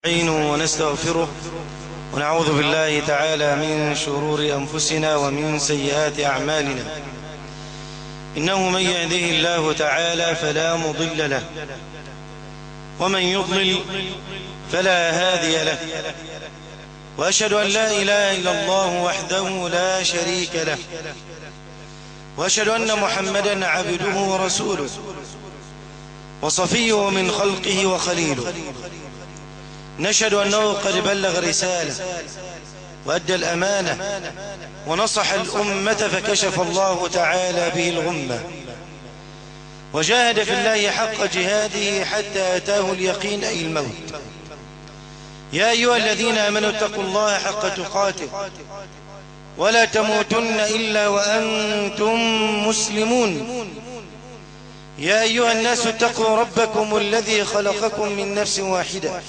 ونستغفره ونعوذ بالله تعالى من شرور أنفسنا ومن سيئات أعمالنا. إنه من يهده الله تعالى فلا مضل له ومن يضلل فلا هادي له، وأشهد أن لا إله إلا الله وحده لا شريك له، وأشهد أن محمدا عبده ورسوله وصفيه من خلقه وخليله. نشهد أنه قد بلغ رسالة وأدى الأمانة ونصح الأمة فكشف الله تعالى به الغمة، وجاهد في الله حق جهاده حتى أتاه اليقين أي الموت. يا أيها الذين آمنوا اتقوا الله حق تقاته ولا تموتن إلا وأنتم مسلمون. يا أيها الناس اتقوا ربكم الذي خلقكم من نفس واحدة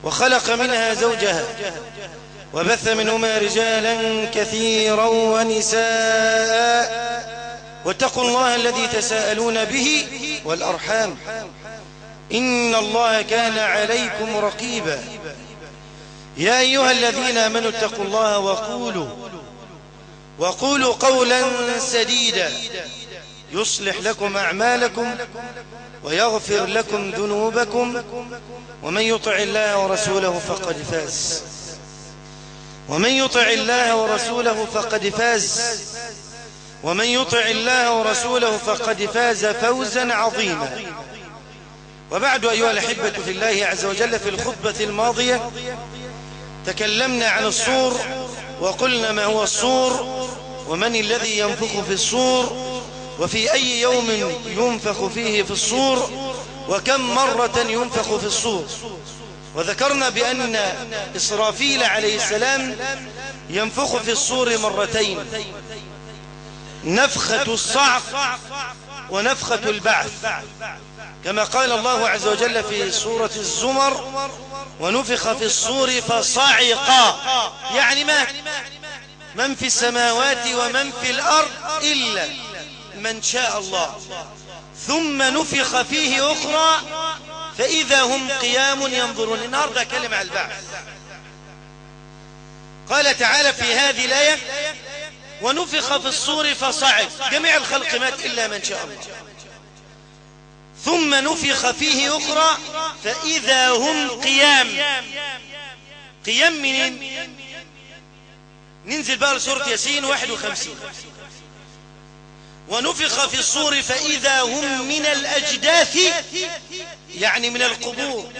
وخلق منها زوجها وبث منهما رجالا كثيرا ونساء، واتقوا الله الذي تساءلون به والأرحام إن الله كان عليكم رقيبا. يا أيها الذين آمنوا اتقوا الله وقولوا قولا سديدا يصلح لكم أعمالكم ويغفر لكم ذنوبكم، ومن يطع الله ورسوله فقد فاز. ومن يطع الله ورسوله فقد فاز. ومن يطع الله ورسوله فقد فاز فوزا عظيما. وبعد أيها الأحبة في الله عز وجل، في الخطبة الماضية تكلمنا عن الصور وقلنا ما هو الصور ومن الذي ينفخ في الصور وفي أي يوم ينفخ فيه في الصور وكم مرة ينفخ في الصور. وذكرنا بأن إسرافيل عليه السلام ينفخ في الصور مرتين، نفخة الصعق ونفخة البعث، كما قال الله عز وجل في سورة الزمر: ونفخ في الصور فصعق، يعني من في السماوات ومن في الأرض إلا من شاء الله، ثم نفخ فيه أخرى فإذا هم قيام ينظرون. النهاردة كلمة على البعث. قال تعالى في هذه الآية: ونفخ في الصور فصعق، جميع الخلق مات إلا من شاء الله، ثم نفخ فيه أخرى فإذا هم قيام. قيام منين؟ ننزل بقى لسورة ياسين 51: ونفخ في الصور فإذا هم من الأجداث، يعني من القبور،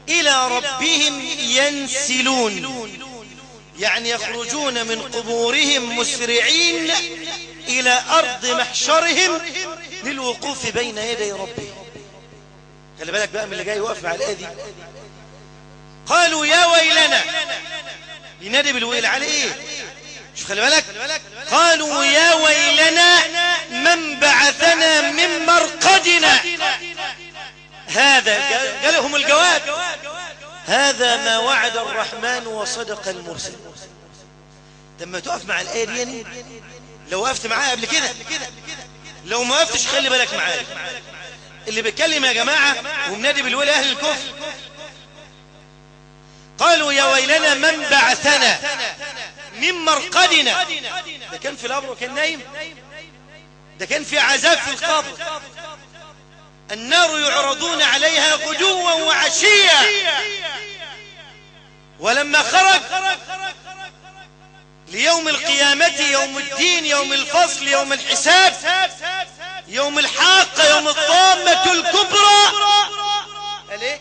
إلى ربهم ينسلون، يعني يخرجون من قبورهم مسرعين إلى أرض محشرهم للوقوف بين يدي ربهم. خلي بالك بقى من اللي جاي يوقف مع الآية دي. قالوا يا ويلنا، بينادي بالويل على إيه؟ شوف خلي بالك، قالوا يا ويلنا من بعثنا من مرقدنا. هذا قالهم الجواب: هذا ما وعد الرحمن وصدق المرسل. لما تقف مع الآية دي، لو وقفت معاها قبل كده، لو ما وقفتش خلي بالك معايا. اللي بيتكلم يا جماعة ومنادي بالويل أهل الكفر. قالوا يا ويلنا من بعثنا من مرقدنا. ده كان في القبر وكان نايم، ده كان في عذاب في القبر. النار يعرضون عليها غدوا وعشيا، ولما خرج ليوم القيامة، يوم الدين، يوم الفصل، يوم الحساب، يوم الحاقة، يوم الطامة الكبرى، قال ايه؟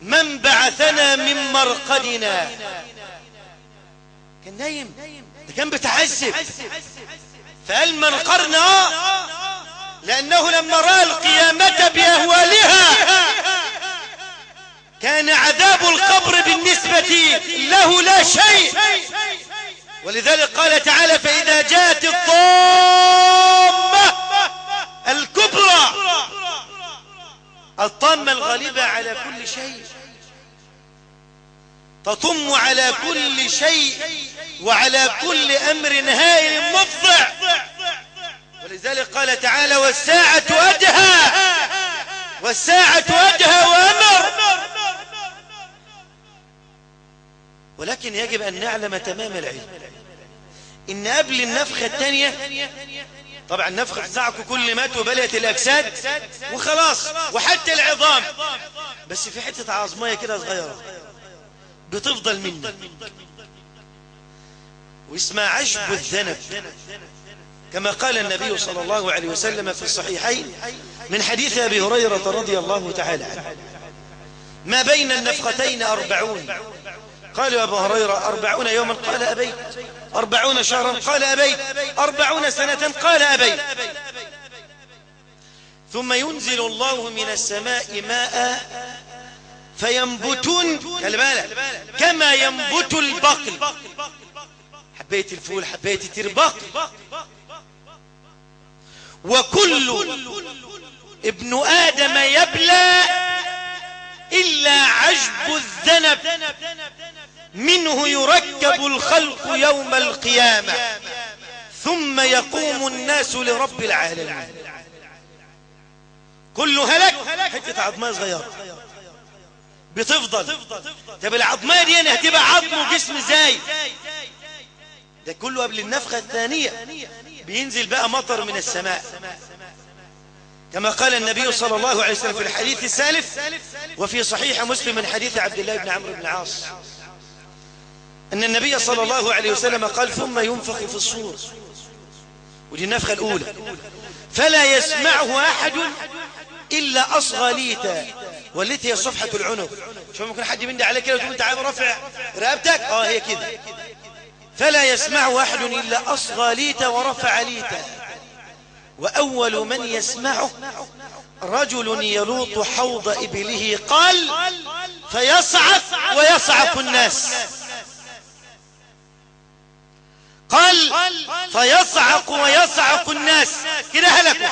من بعثنا من مرقدنا. كان نايم، ده كان بتعذب، فقال من قرنا، لأنه لما رأى القيامة بأهوالها كان عذاب القبر بالنسبة له لا شيء. ولذلك قال تعالى: فإذا جاءت الطامة الكبرى، الطامة الغالبة على كل شيء، تطم على كل شيء وعلى كل أمر هائل مفضع. ولذلك قال تعالى: والساعة أدهى، والساعة أدهى لكن يجب أن نعلم تمام العلم إن قبل النفخة الثانية، طبعا النفخة تزعك كل مات وبليت الأجساد وخلاص وحتى العظام، بس في حتة عظمية كده صغيرة بتفضل منك واسمها عشب الذنب، كما قال النبي صلى الله عليه وسلم في الصحيحين من حديث أبي هريرة رضي الله تعالى عنه: ما بين النفختين 40. قالوا أبو هريرة 40 يوما؟ قال أبيت. 40 شهرا؟ قال أبيت. 40 سنة؟ قال أبيت. ثم ينزل الله من السماء ماء فينبتون كما ينبت البقل، حبيت الفول حبيت التربق، وكل ابن آدم يبلى إلا عجب الذنب منه يركب الخلق يوم القيامة ثم يقوم الناس لرب العالمين. كله هلك، حتة عظمية صغيرة بتفضل. طب العظمية دي أنا هتبقى عظم وجسم ازاي؟ ده كله قبل النفخة الثانية. بينزل بقى مطر من السماء كما قال النبي صلى الله عليه وسلم في الحديث السالف وفي صحيح مسلم من حديث عبد الله بن عمرو بن العاص أن النبي صلى الله عليه وسلم قال: ثم ينفخ في الصور، ودي النفخة الأولى، فلا يسمعه أحد إلا أصغى ليتا، والتي هي صفحة العنق. شو ممكن حد يمد عليك كده وتقول أنت عايز رافع رقبتك؟ هي كده. فلا يسمعه أحد إلا أصغى ليتا ورفع ليتا، وأول من يسمعه رجل يلوط حوض إبله، قال: فيصعق ويصعق الناس. قال: فيصعق ويصعق الناس، كده هلكوا.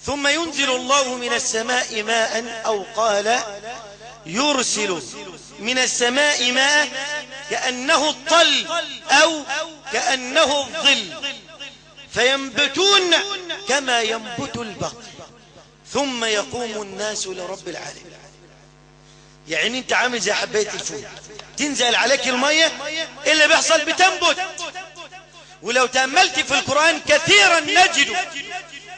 ثم ينزل الله من السماء ماء، أو قال يرسل من السماء ماء كأنه الطل أو كأنه الظل، فينبتون كما ينبت البقل ثم يقوم الناس لرب العالمين. يعني انت عامل زي حباية الفول، تنزل عليك المية، اللي بيحصل بتنبت. ولو تأملت في القرآن كثيرا نجد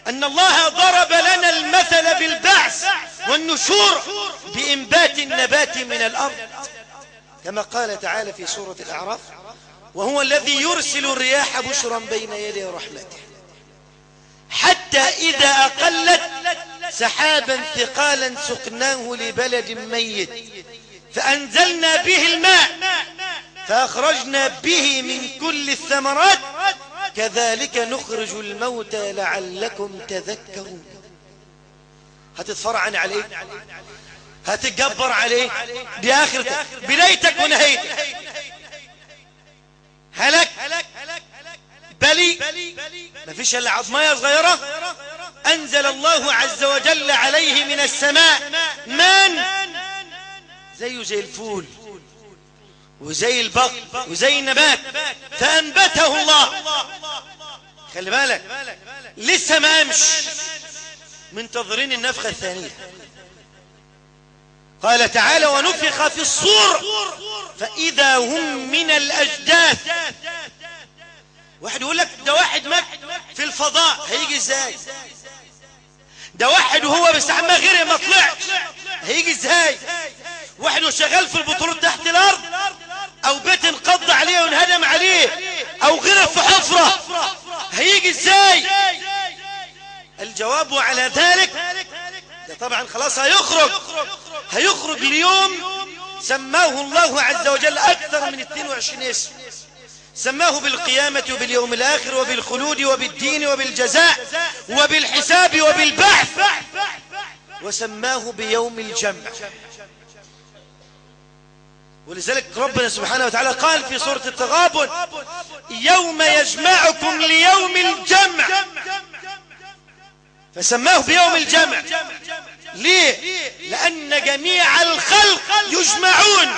أن الله ضرب لنا المثل بالبعث والنشور بإنبات النبات من الأرض، كما قال تعالى في سورة الأعراف: وهو الذي يرسل الرياح بشرا بين يدي رحمته حتى إذا أقلت سحابا ثقالا سقناه لبلد ميت فأنزلنا به الماء فأخرجنا به من كل الثمرات كذلك نخرج الموتى لعلكم تذكرون. هتتفرعن عليه، هتتجبر عليه، دي آخرتك، بدايتك ونهايتك. هلك بلي مفيش الا عظمية صغيرة أنزل الله عز وجل عليه من السماء ماء زيه زي الفول وزي البقل وزي النبات، فأنبته الله. خلي بالك لسه ما قامش، منتظرين النفخة الثانية. قال تعالى: ونفخ في الصور فإذا هم من الأجداث. واحد يقول لك ده واحد مات في الفضاء، هيجي ازاي؟ ده واحد وهو بيستحمى غيره ما طلعش، هيجي ازاي؟ واحد وشغال في البترول تحت الارض، او بيت انقض عليه وانهدم عليه، او غيره في حفرة، هيجي ازاي؟ الجواب على ذلك ده طبعا خلاص هيخرج اليوم سماه الله عز وجل أكثر من 22 اسم، سماه بالقيامة وباليوم الآخر وبالخلود وبالدين وبالجزاء وبالحساب وبالبعث، وسماه بيوم الجمع. ولذلك ربنا سبحانه وتعالى قال في سورة التغابن: يوم يجمعكم ليوم الجمع، فسماه بيوم الجمع. ليه؟ لأن جميع الخلق يجمعون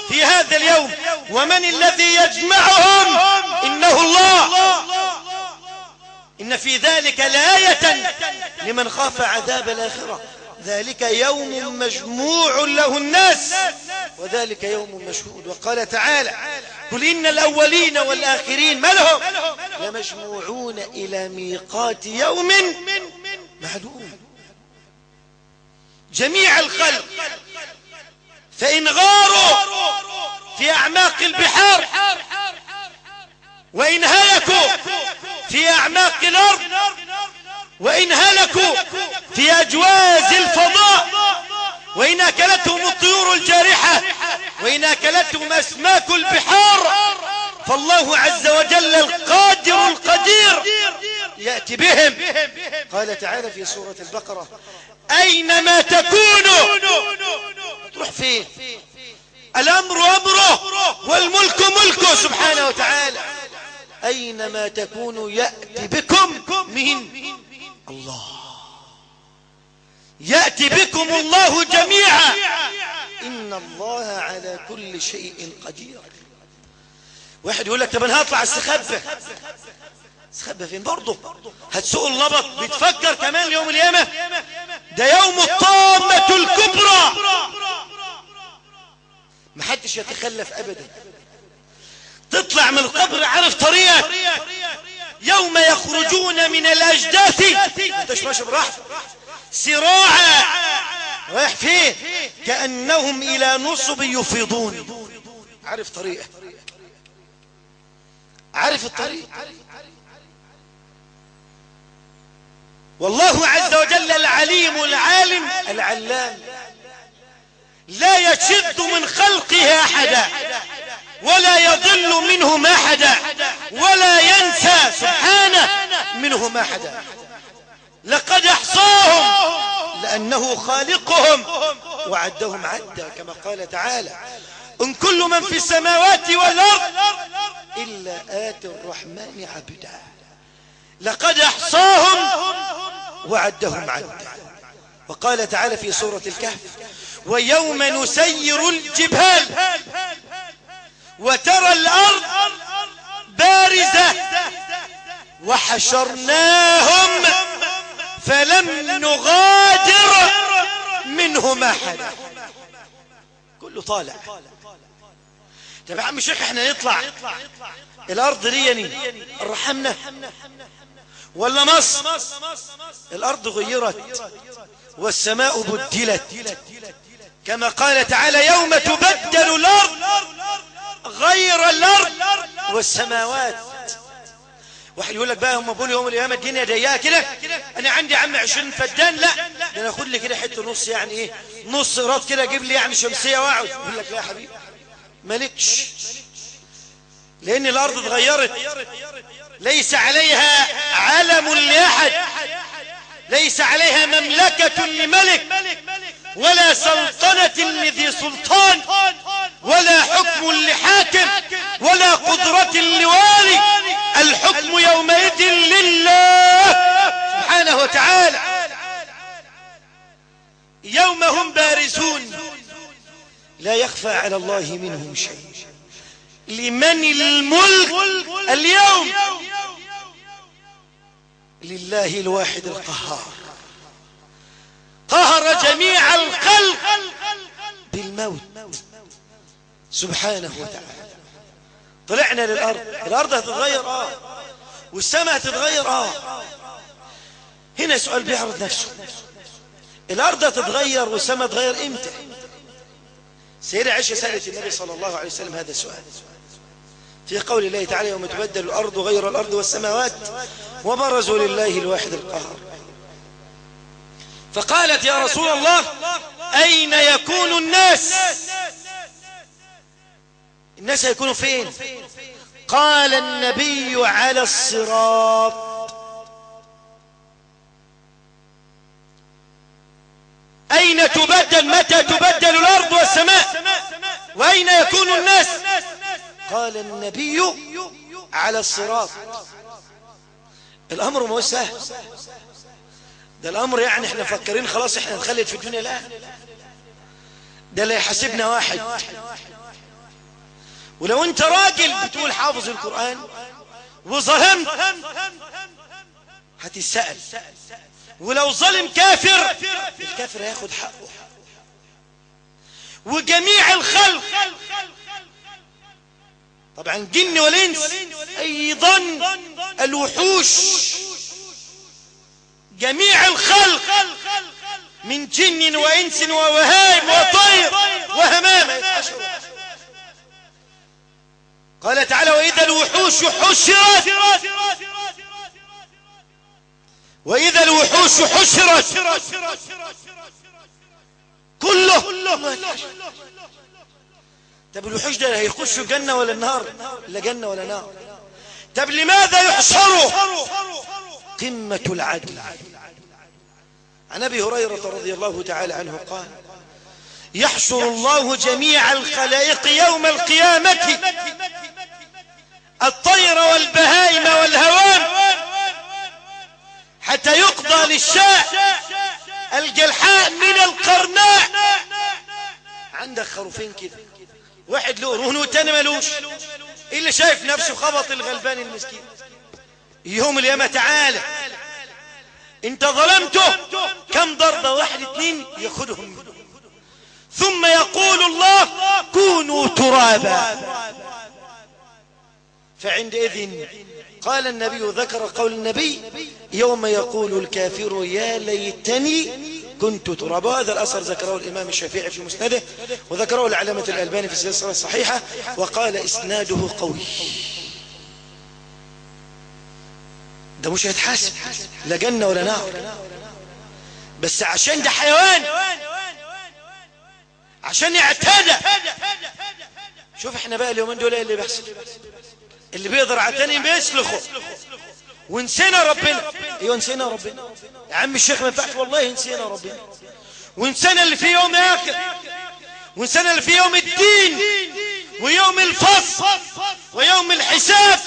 في هذا اليوم، ومن الذي يجمعهم؟ إنه الله. إن في ذلك لآية لمن خاف عذاب الآخرة ذلك يوم مجموع له الناس وذلك يوم مشهود. وقال تعالى قل إن الأولين والآخرين ما لهم لمجموعون إلى ميقات يوم معلوم. جميع الخلق فإن غاروا في أعماق البحار وإن هلكوا في أعماق الأرض وإن هلكوا في أجواز الفضاء وإن أكلتهم الطيور الجارحة وإن أكلتهم أسماك البحار فالله عز وجل القادر القدير يأتي بهم. قال تعالى في سورة البقرة أينما تكونوا تروح فيه الأمر أمره والملك ملكه سبحانه وتعالى. أينما تكونوا يأتي بكم من الله، يأتي بكم الله جميعا إن الله على كل شيء قدير. واحد يقول لك طب انا هطلع استخبى. استخبى فين برضه؟ هتسوق اللبط بتفكر كمان يوم القيامة؟ ده يوم الطامة الكبرى محدش يتخلف ابدا. تطلع من القبر عارف طريقك يوم يخرجون من الأجداث انتش ماشي براحتك سراعا رايح فيه كأنهم إلى نصب يفيضون. عارف طريقه، عارف الطريق. والله عز وجل العليم العالم العلام لا يشد من خلقه أحدا ولا يضل منهم أحدا ولا ينسى سبحانه منهم أحدا. لقد أحصاهم لأنه خالقهم وعدهم عدا كما قال تعالى إن كل من في السماوات والأرض إلا آتي الرحمن عبدا. لقد أحصاهم وعدهم عدا. وقال تعالى في سورة الكهف ويوم نسير الجبال وترى الأرض بارزة وحشرناهم فلم نغادر منهم أحدا. كله طالع. طب يا عم الشيخ احنا نطلع الأرض دي رحمنا ولا مصر؟ الأرض غيرت والسماء بدلت كما قال تعالى يوم تبدل الأرض غير الأرض والسماوات. واحد يقول لك بقى هم بيقولوا يوم القيامة الدنيا ضيقة كده انا عندي يا عم 20 فدان لا ده انا اخد لي كده حته نص يعني ايه نص قراط كده اجيب لي يعني شمسيه واقعد. يقول لك لا يا حبيبي مالكش لان الارض اتغيرت ليس عليها علم لاحد ليس عليها مملكة لملك ولا سلطنة لذي سلطان ولا حكم لحاكم ولا قدرة لوالي. الحكم يومئذ لله سبحانه وتعالى. يوم هم بارزون لا يخفى على الله منهم شيء. لمن الملك اليوم؟ لله الواحد القهار. قهر جميع الخلق بالموت سبحانه وتعالى. طلعنا للأرض. الأرض هتتغير والسماء هتتغير هنا سؤال بيعرض نفسه. الأرض هتتغير والسماء هتتغير امتى؟ سيدة عائشة سألت النبي صلى الله عليه وسلم هذا السؤال في قول الله تعالى يوم تبدل الأرض غير الأرض والسماوات وبرزوا لله الواحد القهار. فقالت يا رسول الله أين يكون الناس؟ الناس هيكونوا فين؟ قال النبي على الصراط. أين تبدل؟ متى تبدل الأرض والسماء؟ وأين يكون الناس؟ قال النبي على الصراط. الأمر ما هو سهل ده. الأمر يعني احنا مفكرين خلاص احنا نخلد في الدنيا. لا ده اللي يحاسبنا واحد. ولو انت راجل بتقول حافظ القرآن وظلمت هتسأل ولو ظلم كافر الكافر هياخد حقه. وجميع الخلق طبعا جن والانس، ايضا الوحوش، جميع الخلق من جن وانس ووهائم وطير وهمام يتحشرون. قال تعالى وإذا الوحوش حشرت، وإذا الوحوش حشرت كله. طب الوحوش ده هيخشوا جنة ولا النار؟ لا جنة ولا نار. طب لماذا يحشروا؟ قمة العدل. عن أبي هريرة رضي الله تعالى عنه قال يحشر الله جميع الخلائق يوم القيامة، الطير والبهائم والهوام، حتى يقضى للشاة الجلحاء من القرناء. عندك خروفين كده، واحد له قرون والتاني ملوش، اللي شايف نفسه خبط الغلبان المسكين. يوم القيامة تعالى انت ظلمته كم ضربة؟ 1 2 ياخدهم منه. ثم يقول الله كونوا ترابا. فعندئذ قال النبي، ذكر قول النبي يوم يقول الكافر يا ليتني كنت ترابا. هذا الأثر ذكره الإمام الشافعي في مسنده، وذكره العلامة الألباني في السلسلة الصحيحة، وقال إسناده قوي. ده مش هيتحاسب لا جنة ولا نار، بس عشان ده حيوان، عشان يعتدى. شوف احنا بقى اليومين دول ايه اللي بيحصل؟ اللي بيقدر عتاني بيسلخه، ونسينا ربنا. ايوه نسينا ربنا يا عم الشيخ، ما ينفعش والله نسينا ربنا، ونسينا اللي فيه يوم آخر، ونسينا اللي فيه يوم الدين ويوم الفصل ويوم الحساب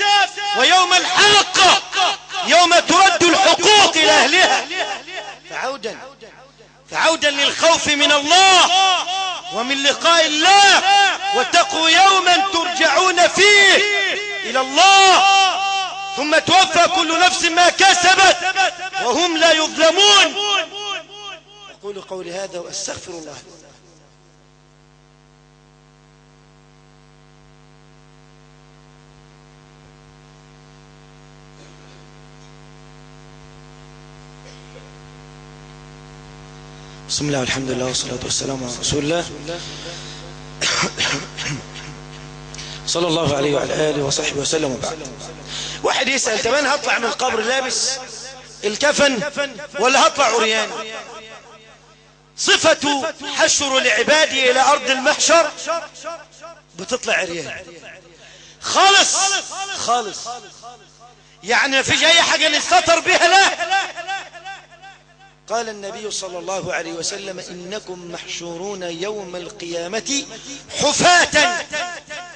ويوم الحاقة، يوم ترد الحقوق إلى أهلها. فعودا للخوف من الله ومن لقاء الله، واتقوا يوما ترجعون فيه إلى الله ثم توفى كل نفس ما كسبت وهم لا يظلمون. أقول قولي هذا وأستغفر الله. بسم الله والحمد لله والصلاة والسلام على رسول الله صلى الله عليه وعلى آله وصحبه وسلم. وبعد، واحد يسأل طب أنا هطلع من القبر لابس الكفن ولا هطلع عريان؟ صفة حشر العباد إلى أرض المحشر بتطلع عريان خالص خالص، يعني ما فيش أي حاجة نستتر بها. لا، قال النبي صلى الله عليه وسلم إنكم محشورون يوم القيامة حفاة.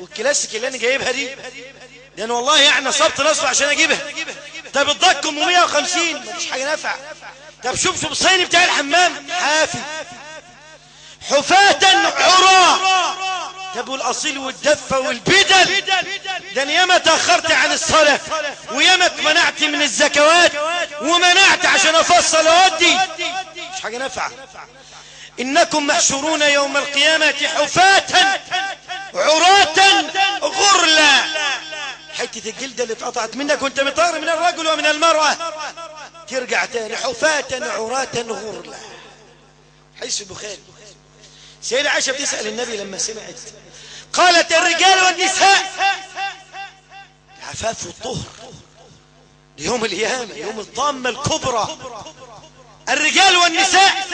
والكلاسيك اللي أنا جايبها دي لأن والله يعني صبت نصب عشان أجيبها. طب الضكم 150 مفيش حاجة نافعة. طب شوف الصيني بتاع الحمام حافي. حفاة عراة. طب والأصيل والدفة والبدل، ده أنا ياما تأخرت عن الصلاة وياما منعت من الزكوات ومنعت عشان أفصل أودي، مش حاجة نافعة. إنكم محشورون يوم القيامة حفاة عراة غرلا. حتة الجلدة اللي اتقطعت منك وانت مطار من الرجل ومن المرأة ترجع تاني حفاة عراة غرلا. حديث البخاري. سيدة عائشة بتسأل النبي لما سمعت، قالت الرجال والنساء العفاف والطهر ليوم القيامة، يوم الضامة الكبرى. الرجال والنساء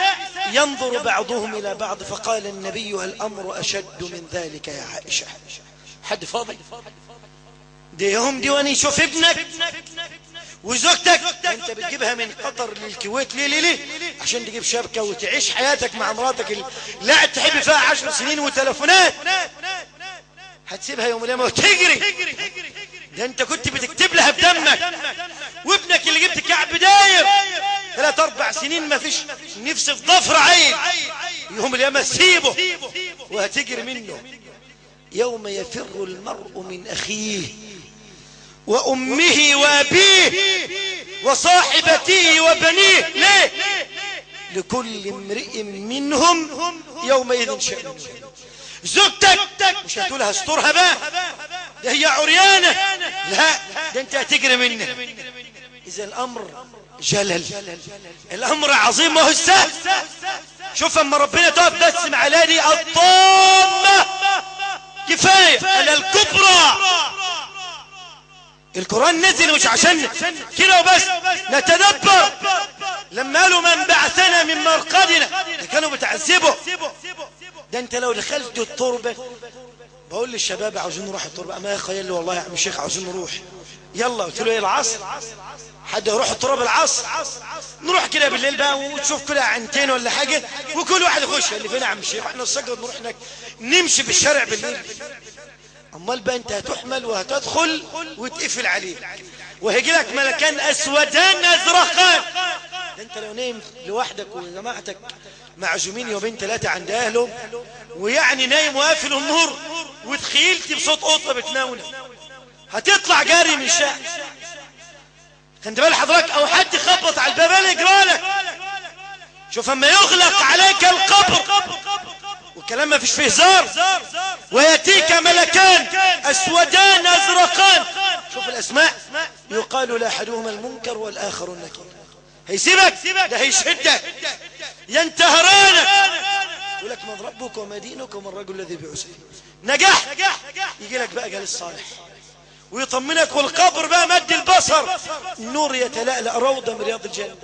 ينظر بعضهم إلى بعض، فقال النبي الأمر أشد من ذلك يا عائشة. حد فاضي دي يوم دي واني شوف ابنك وزوجتك انت بتجيبها من قطر للكويت ليه عشان تجيب شبكة وتعيش حياتك مع مراتك لا تحب فيها 10 سنين وتلفونات، هتسيبها يوم القيامة وتجري. ده انت كنت بتكتب لها بدمك، وابنك اللي جبت كعب داير 3 4 سنين ما فيش نفس في ضفر عين، يوم القيامة سيبه وهتجري منه. يوم يفر المرء من أخيه وأمه وأبيه وصاحبته وبنيه. ليه؟ لكل امرئ منهم يومئذ شأن. زوجتك مش هتقولها استرها بقى، ده هي عريانة، لا ده انت هتجري منها. إذا الأمر جلل، الأمر عظيم ما هو السهل. شوف اما ربنا تقف بس على دي الطامة كفاية على الكبرى. القرآن نزل مش عشان كده وبس نتدبر. لما قالوا من بعثنا من مرقدنا كانوا بتعذبوا. ده انت لو دخلت التربة، بقول للشباب عاوزين نروح التربة، اما يا اخي قال لي والله يا عم الشيخ عاوزين نروح، يلا. قلت له ايه العصر؟ حد يروح التراب العصر؟ نروح كده بالليل بقى وتشوف كده عنتين ولا حاجة وكل واحد يخش. اللي فين يا عم الشيخ؟ احنا السجد نروح هناك نمشي في الشارع بالليل. امال بقى انت هتحمل وهتدخل وتقفل عليه وهيجي لك ملكان اسودان ازرقان. ده انت لو نايم لوحدك وجماعتك معزومين يومين ثلاثة عند اهله، ويعني نايم وقافل النور وتخيلت بصوت قطة بتناونه، هتطلع جاري من الشارع. خد بال حضرتك، او حد يخبط على الباب اللي يجرالك. شوف اما يغلق عليك القبر والكلام ما فيش فيه هزار، وياتيك ملكان اسودان ازرقان. شوف الاسماء، يقال لاحدهما المنكر والاخر النكير. هيسيبك ده هيشهدك ينتهرانك، يقول لك من ربك وما دينك وما الرجل الذي بعسره. نجح يجي لك بقى جالس صالح ويطمنك، والقبر بقى مد البصر النور يتلألأ روضة من رياض الجنة.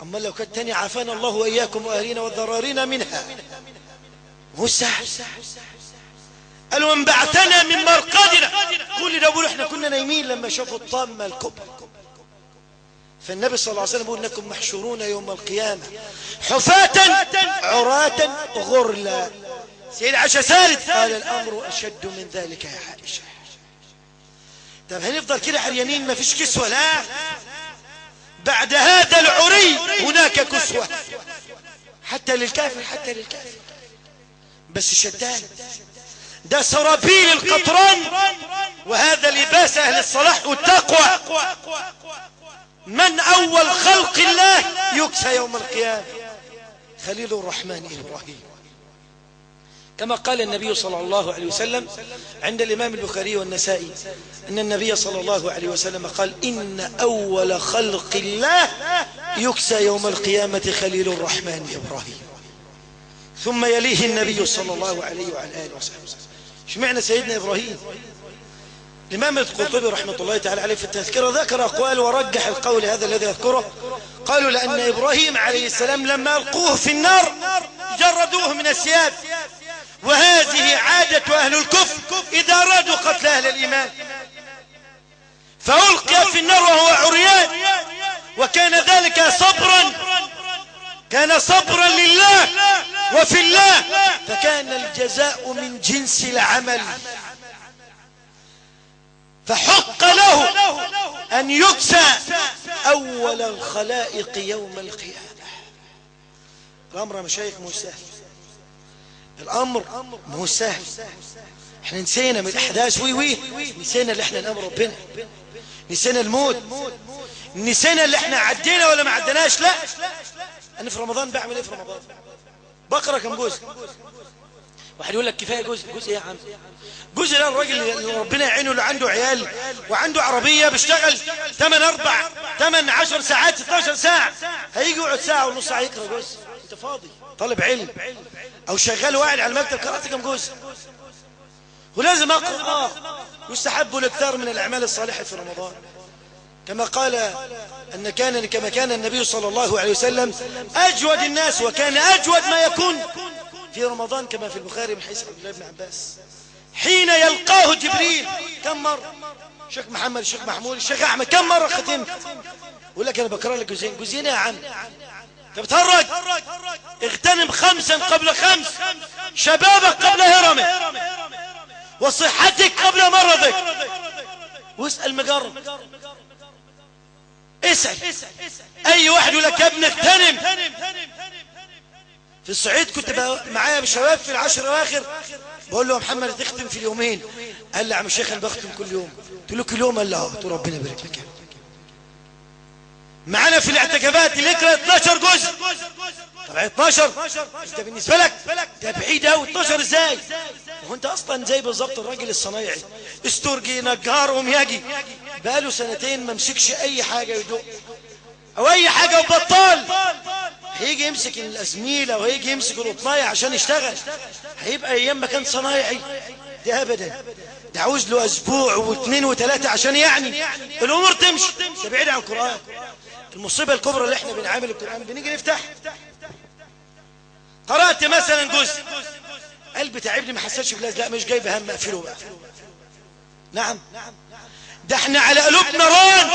أما لو كانت تاني عافانا الله وإياكم وأهلنا والضرارين منها. هو سهل. قالوا من بعثنا من مرقدنا. كل ده بيقولوا احنا كنا نايمين لما شافوا الطامة الكبرى. فالنبي صلى الله عليه وسلم يقول انكم محشورون يوم القيامة حفاة عراة غرلا. سيد عائشة سالت قال الأمر أشد من ذلك يا عائشة. طب هنفضل كده عريانين ما فيش كسوة؟ لا، بعد هذا العري هناك كسوة حتى للكافر، حتى للكافر. بس الشدان ده سرابيل القطران، وهذا لباس أهل الصلاح والتقوى. من أول خلق الله يكسى يوم القيامة؟ خليل الرحمن إبراهيم، كما قال النبي صلى الله عليه وسلم عند الإمام البخاري والنسائي أن النبي صلى الله عليه وسلم قال إن أول خلق الله يكسى يوم القيامة خليل الرحمن إبراهيم، ثم يليه النبي صلى الله عليه وعلى آله وسلم. اشمعنى سيدنا إبراهيم؟ الإمام القرطبي رحمة الله تعالى عليه في التذكرة ذكر أقوال ورجح القول هذا الذي أذكره. قالوا لأن إبراهيم عليه السلام لما ألقوه في النار جردوه من الثياب، وهذه عادة أهل الكفر إذا أرادوا قتل أهل الإيمان، فألقي في النار وهو عريان، وكان ذلك صبرا، كان صبرا لله وفي الله، فكان الجزاء من جنس العمل، فحق له أن يكسى أول الخلائق يوم القيامة. الأمر مشايخ مو سهل، الأمر مو سهل. احنا نسينا من الأحداث نسينا اللي احنا نأمر ربنا، نسينا الموت، نسينا اللي احنا عدينا ولا ما عدناش. لا، أنا في رمضان بعمل ايه؟ في رمضان بقرأ كم جزء. واحد يقول لك كفاية جزء ايه يا عم؟ جزء ده الراجل اللي ربنا يعينه اللي عنده عيال وعنده عربية بيشتغل 8 10 ساعات 16 ساعة، هيجي يقعد ساعة ونص ساعة يقرأ جزء؟ انت فاضي؟ طالب علم او شغال واحد على المكتب، قرأت كم جزء؟ ولازم اقرأ. يستحب الاكثار من الاعمال الصالحة في رمضان، كما قال كما كان النبي صلى الله عليه وسلم اجود الناس، وكان اجود ما يكون في رمضان كما في البخاري من حديث عبد الله بن عباس حين يلقاه جبريل. كم مرة؟ الشيخ محمد، الشيخ محمود، الشيخ احمد، كم مرة ختمت؟ يقول لك انا بقرأ لك جزئين. جزئين يا عم؟ انت بتهرج. اغتنم 5 قبل 5، شبابك قبل هرمك، وصحتك قبل مرضك، واسأل مجرب. اسأل اي واحد يقول لك يا ابني اغتنم في الصعيد كنت معايا بشباب في العشر الأواخر، بقول له يا محمد تختم في اليومين؟ قال لي يا عم الشيخ انا بختم كل يوم. قلت له كل يوم؟ قال لا. قلت له ربنا يبارك لك. معانا في الاعتكافات اللي يقرأ 12 جزء. طبعا 12 انت بالنسبة لك ده بعيد قوي. 12 ازاي؟ وهو انت اصلا زي بالظبط الراجل الصنايعي استرجي نجار ومياجي بقاله سنتين ما مسكش اي حاجة يدق او اي حاجة وبطال، هيجي يمسك الازميلة وهيجي يمسك القطناية عشان يشتغل، هيبقى ايام ما كان صنايعي؟ ده ابدا، ده عاوز له اسبوع واثنين وثلاثة عشان يعني الامور تمشي. ده بعيد عن القرآن. المصيبة الكبرى اللي احنا بنعامل القرآن بنيجي نفتح قرأت مثلا جزء، قلبي تعبني ما حسيتش بلاز، لا مش جايب هم اقفله بقى. نعم، ده احنا على قلوبنا ران،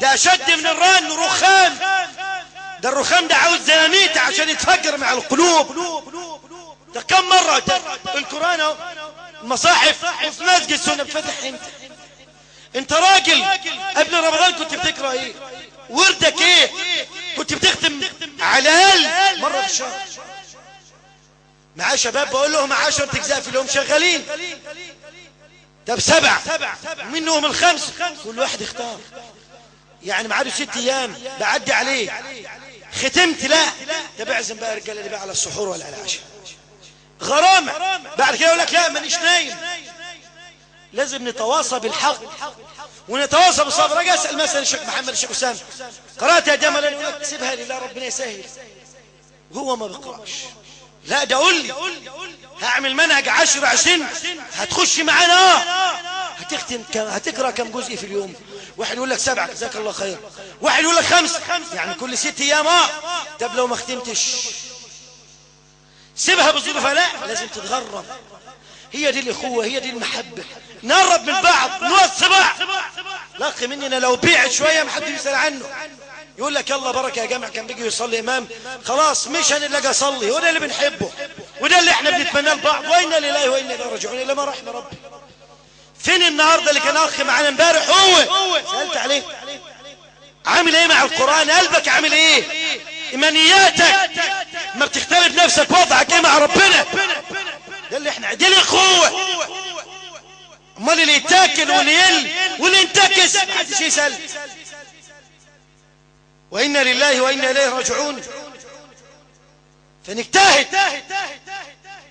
ده اشد من الران رخام. ده الرخام ده عاوز ديناميت عشان يتفجر مع القلوب. ده كم مرة القرآن اهو المصاحف وفي مسجد السنة بفتح انت راجل قبل رمضان كنت بتقرأ ايه؟ وردك ايه؟ كنت بتختم على الاقل مرة في الشهر. معاه شباب بقول لهم 10 اجزاء في اليوم شغالين، طب 7 منهم الخمس كل واحد اختار، يعني معاه 6 ايام بعدي عليه ختمت. لا ده بعزم بقى رجاله اللي بقى على السحور ولا على العشاء غرامه. بعد كده يقول لك لا مانيش نايم. لازم نتواصى بالحق ونتواصى بالصبر. اجي اسال مثلا الشيخ محمد الشيخ اسامه قرات يا جمال؟ يقول لك سيبها لله ربنا يسهل. هو ما بيقراش. لا ده قول لي هعمل منهج 10 20 هتخش معانا هتختم هتقرا كم جزء في اليوم؟ واحد يقول لك 7 جزاك الله خير، واحد يقول لك 5 يعني كل 6 ايام. طب لو ما ختمتش سيبها بظروفها. لا لازم تتغرب. هي دي الاخوه، هي دي المحبه، نقرب من بعض نوصي بعض. لاقي مننا لو بعد شويه ما حد يسال عنه يقول لك يلا بركه يا جامع كان بيجي يصلي امام خلاص مش هنلاقي اصلي. وده اللي بنحبه وده اللي احنا بنتمناه لبعض. وانا لله وانا اليه راجعون الى ما رحم ربي. فين النهارده اللي كان اخ معانا امبارح؟ هو سالت عليه عامل ايه مع القران؟ قلبك عامل ايه؟ ايمانياتك ما بتختلف نفسك وضعك ايه مع ربنا؟ ده اللي احنا دي الاخوه. امال اللي يتاكل واللي يل واللي ينتكس محدش يسال. وإنا لله وإنا إليه راجعون. فنجتهد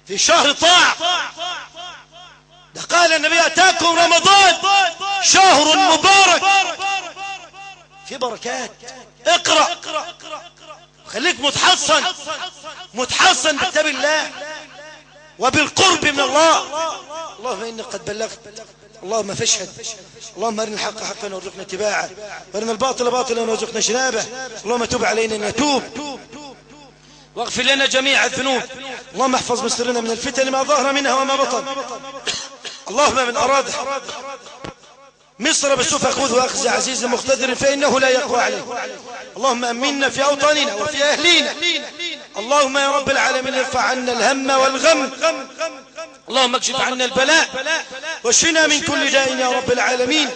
في شهر طاعة. ده قال النبي أتاكم رمضان شهر مبارك في بركات. اقرأ خليك متحصن بكتاب الله وبالقرب من الله. اللهم إني قد بلغت، اللهم فاشهد، اللهم ارنا الحق حقا وارزقنا اتباعه، وارنا الباطل باطلا وارزقنا اجتنابه. اللهم تب علينا نتوب، واغفر لنا جميع الذنوب. اللهم احفظ مصرنا من الفتن ما ظهر منها وما بطن. اللهم من اراد مصر بالسوء فخذه اخذ عزيز مقتدر فانه لا يقوى عليه. اللهم امنا في اوطاننا وفي اهلينا. اللهم يا رب العالمين ارفع عنا الهم والغم. اللهم اكشف عنا البلاء واشفنا من كل داء يا رب العالمين.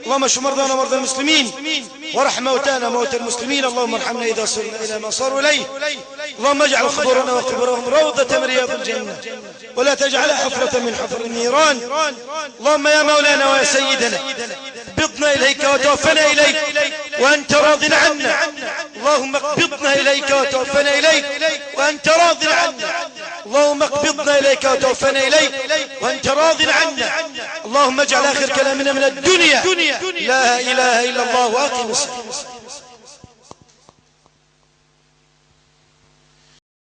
اللهم اشف مرضانا ومرضى المسلمين وارحم موتانا وموتى المسلمين. اللهم ارحمنا اذا صرنا الى ما صاروا اليه. اللهم اجعل قبورنا وقبورهم روضة من رياض الجنة ولا تجعلها حفرة من حفر النيران. اللهم يا مولانا ويا سيدنا اقبضنا اليك وتوفنا اليك وانت راض عنا. اللهم اقبضنا اليك وتوفنا اليك وانت راض عنا. اللهم اقبضنا اليك وتوفنا اليك وانت راض عنا. اللهم اجعل اخر كلامنا من الدنيا لا اله الا الله. واقم الصلاة.